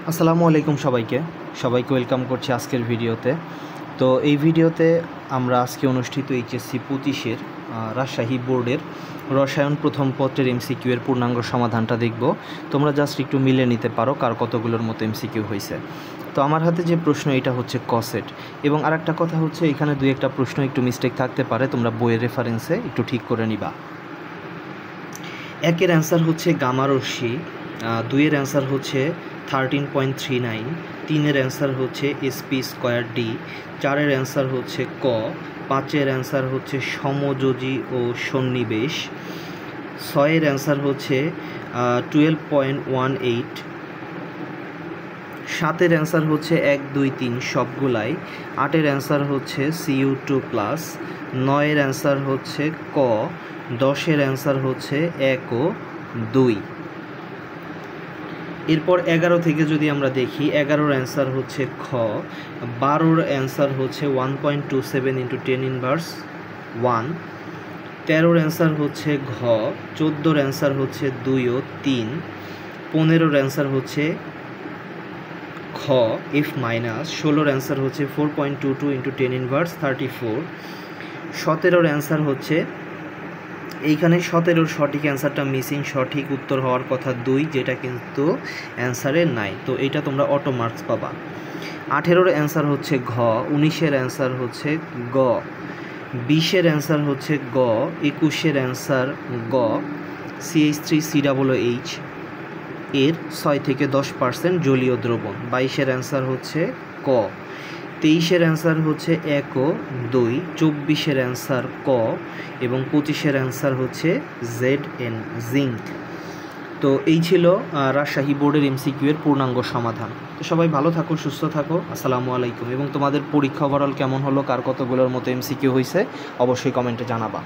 আসসালামু আলাইকুম সবাইকে ওয়েলকাম করছি আজকের ভিডিওতে। তো এই ভিডিওতে আমরা আজকে অনুষ্ঠিত এইচএসসি 25-এর রাজশাহী বোর্ডের রসায়ন প্রথম পত্রের এমসিকিউ এর পূর্ণাঙ্গ সমাধানটা দেখব। তোমরা জাস্ট একটু মিলে নিতে পারো কার কতগুলোর মতো এমসিকিউ হয়েছে। তো আমার হাতে যে প্রশ্ন এটা হচ্ছে কসেট, এবং আরেকটা কথা হচ্ছে এখানে দুই একটা প্রশ্ন একটু মিস্টেক থাকতে পারে, তোমরা বইয়ের রেফারেন্সে একটু ঠিক করে নিবা। একের অ্যান্সার হচ্ছে গামা রশ্মি, দুইয়ের অ্যান্সার হচ্ছে 13.39, তিনের অ্যান্সার হচ্ছে এসপি স্কোয়ার ডি, চারের অ্যান্সার হচ্ছে ক, পাঁচের অ্যান্সার হচ্ছে সমযোজী ও সন্নিবেশ, ছয়ের অ্যান্সার হচ্ছে 12.18, সাতের অ্যান্সার হচ্ছে 1, 2, 3 সবগুলাই, আটের অ্যান্সার হচ্ছে Cu2+, নয়ের অ্যান্সার হচ্ছে ক, 10-এর অ্যান্সার হচ্ছে 1 ও 2। এরপর 11 থেকে যদি আমরা দেখি, 11-র অ্যান্সার হচ্ছে খ, 12-র অ্যান্সার হচ্ছে 1.27 × 10⁻1, 13-র অ্যান্সার হচ্ছে ঘ, 14-র অ্যান্সার হচ্ছে 2 ও 3, 15-র অ্যান্সার হচ্ছে খ F-, 16-র অ্যান্সার হচ্ছে 4.22 × 10⁻34, 17-র অ্যান্সার হচ্ছে, এইখানে 17-র সঠিক অ্যান্সারটা মিসিং, সঠিক উত্তর হওয়ার কথা 2, যেটা কিন্তু অ্যান্সারে নাই, তো এটা তোমরা অটো মার্কস পাবা। 18-র অ্যান্সার হচ্ছে ঘ, 19-এর অ্যান্সার হচ্ছে গ, 20-এর অ্যান্সার হচ্ছে গ, 21-এর অ্যান্সার গ, CH3COOH এর 6 থেকে 10% জলীয় দ্রবণ, 22-এর অ্যান্সার হচ্ছে ক, 23-এর অ্যান্সার হচ্ছে 1 ও 2, 24-এর অ্যান্সার ক, এবং 25-এর অ্যান্সার হচ্ছে ZN, জিঙ্ক। তো এই ছিল রাজশাহী বোর্ডের এমসিকিউ এর পূর্ণাঙ্গ সমাধান। তো সবাই ভালো থাকো, সুস্থ থাকো, আসসালামু আলাইকুম। এবং তোমাদের পরীক্ষা ওভারঅল কেমন হলো, কার কতগুলোর মতো এমসিকিউ হয়েছে অবশ্যই কমেন্টে জানাবা।